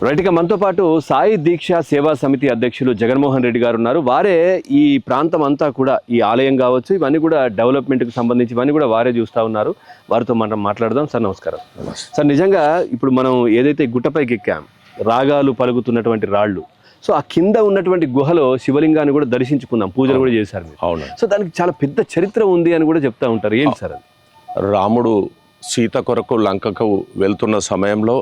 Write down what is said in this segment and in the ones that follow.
రైట్గా మనతో పాటు సాయి దీక్ష సేవా సమితి అధ్యక్షులు జగన్మోహన్ రెడ్డి గారు ఉన్నారు. వారే ఈ ప్రాంతం అంతా కూడా ఈ ఆలయం కావచ్చు ఇవన్నీ కూడా డెవలప్మెంట్కి సంబంధించి ఇవన్నీ కూడా వారే చూస్తూ ఉన్నారు. వారితో మనం మాట్లాడదాం. సార్ నమస్కారం. సార్ నిజంగా ఇప్పుడు మనం ఏదైతే గుట్టపైకి ఎక్కాం, రాగాలు పలుకుతున్నటువంటి రాళ్ళు, సో ఆ కింద ఉన్నటువంటి గుహలో శివలింగాన్ని కూడా దర్శించుకున్నాం, పూజలు కూడా చేశారు మీరు. అవును. సో దానికి చాలా పెద్ద చరిత్ర ఉంది అని కూడా చెప్తా ఉంటారు. ఏంటి సార్ అది? రాముడు సీత కొరకు లంకకు వెళ్తున్న సమయంలో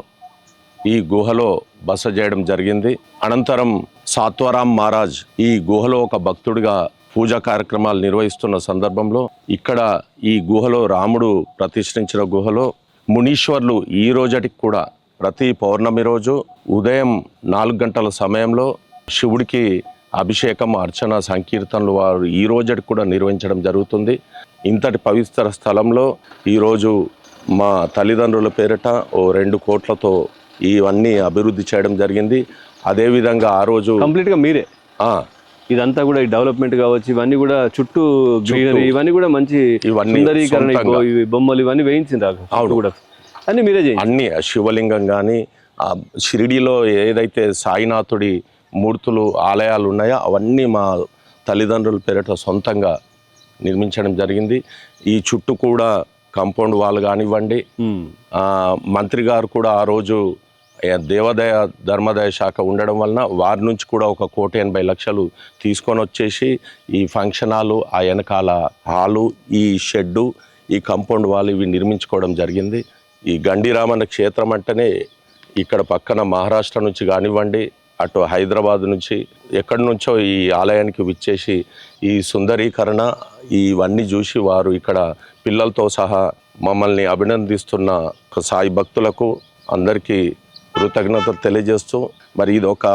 ఈ గుహలో బస చేయడం జరిగింది. అనంతరం సాత్వరాం మహారాజ్ ఈ గుహలో ఒక భక్తుడిగా పూజా కార్యక్రమాలు నిర్వహిస్తున్న సందర్భంలో ఇక్కడ ఈ గుహలో రాముడు ప్రతిష్ఠించిన గుహలో మునీశ్వర్లు ఈ రోజటికి కూడా ప్రతి పౌర్ణమి రోజు ఉదయం 4 గంటల సమయంలో శివుడికి అభిషేకం, అర్చన, సంకీర్తనలు వారు ఈ రోజటికి కూడా నిర్వహించడం జరుగుతుంది. ఇంతటి పవిత్ర స్థలంలో ఈరోజు మా తల్లిదండ్రుల పేరిట 2 కోట్లతో ఇవన్నీ అభివృద్ధి చేయడం జరిగింది. అదేవిధంగా ఆ రోజు కంప్లీట్గా మీరే ఇదంతా కూడా ఈ డెవలప్మెంట్ కావచ్చు, ఇవన్నీ కూడా చుట్టూ గ్రీనరీ, ఇవన్నీ కూడా మంచి సుందరీకరణ, బొమ్మలు ఇవన్నీ వేయించింది కూడా అన్ని మీరే చేయండి. అన్ని శివలింగం కానీ ఆ షిరిడీలో ఏదైతే సాయినాథుడి మూర్తులు ఆలయాలు ఉన్నాయో అవన్నీ మా తల్లిదండ్రుల పేరిట సొంతంగా నిర్మించడం జరిగింది. ఈ చుట్టూ కూడా కాంపౌండ్ వాల్ కానివ్వండి, మంత్రి గారు కూడా ఆ రోజు దేవాదాయ ధర్మాదాయ శాఖ ఉండడం వలన వారి నుంచి కూడా 1,80,00,000 తీసుకొని వచ్చేసి ఈ ఫంక్షన్ హాలు, ఆ వెనకాల హాలు, ఈ షెడ్డు, ఈ కాంపౌండ్ వాల్ ఇవి నిర్మించుకోవడం జరిగింది. ఈ గండిరామన్న క్షేత్రం అంటేనే ఇక్కడ పక్కన మహారాష్ట్ర నుంచి కానివ్వండి, అటు హైదరాబాద్ నుంచి ఎక్కడి నుంచో ఈ ఆలయానికి విచ్చేసి ఈ సుందరీకరణ ఇవన్నీ చూసి వారు ఇక్కడ పిల్లలతో సహా మమ్మల్ని అభినందిస్తున్న సాయి భక్తులకు అందరికీ కృతజ్ఞతలు తెలియజేస్తూ మరి ఇది ఒక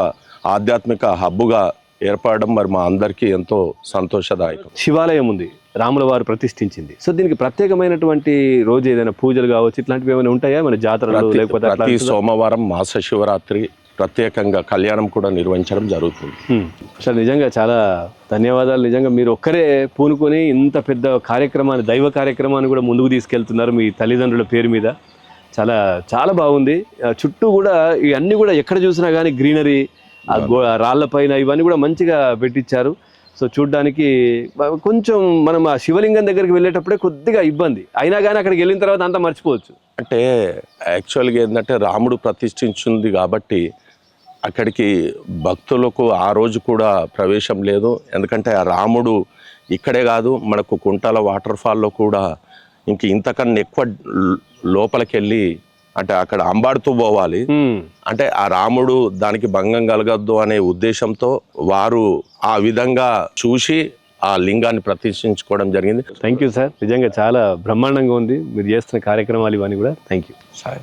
ఆధ్యాత్మిక హబ్బుగా ఏర్పడడం మరి మా అందరికీ ఎంతో సంతోషదాయకం. శివాలయం ఉంది, రాముల వారు ప్రతిష్ఠించింది. సో దీనికి ప్రత్యేకమైనటువంటి రోజు ఏదైనా పూజలు కావచ్చు ఇట్లాంటివి ఏమైనా ఉంటాయా మన జాతరలు? లేకపోతే ప్రతి సోమవారం మాస శివరాత్రి ప్రత్యేకంగా కళ్యాణం కూడా నిర్వహించడం జరుగుతుంది. సార్ నిజంగా చాలా ధన్యవాదాలు. నిజంగా మీరు ఒక్కరే పూనుకొని ఇంత పెద్ద కార్యక్రమాన్ని, దైవ కార్యక్రమాన్ని కూడా ముందుకు తీసుకెళ్తున్నారు మీ తల్లిదండ్రుల పేరు మీద. చాలా చాలా బాగుంది. చుట్టూ కూడా ఇవన్నీ కూడా ఎక్కడ చూసినా కానీ గ్రీనరీ, ఆ రాళ్ల పైన ఇవన్నీ కూడా మంచిగా పెట్టించారు. సో చూడ్డానికి కొంచెం మనం ఆ శివలింగం దగ్గరికి వెళ్ళేటప్పుడే కొద్దిగా ఇబ్బంది అయినా కానీ అక్కడికి వెళ్ళిన తర్వాత అంతా మర్చిపోవచ్చు. అంటే యాక్చువల్గా ఏంటంటే రాముడు ప్రతిష్ఠించింది కాబట్టి అక్కడికి భక్తులకు ఆ రోజు కూడా ప్రవేశం లేదు. ఎందుకంటే ఆ రాముడు ఇక్కడే కాదు, మనకు కుంటాల వాటర్ ఫాల్లో కూడా ఇంతకన్నా ఎక్కువ లోపలికి వెళ్ళి అంటే అక్కడ అంబాడుతూ పోవాలి. అంటే ఆ రాముడు దానికి భంగం కలగద్దు అనే ఉద్దేశంతో వారు ఆ విధంగా చూసి ఆ లింగాన్ని ప్రతిష్ఠించుకోవడం జరిగింది. Thank you sir. నిజంగా చాలా బ్రహ్మాండంగా ఉంది మీరు చేస్తున్న కార్యక్రమాలు ఇవన్నీ కూడా. Thank you sir.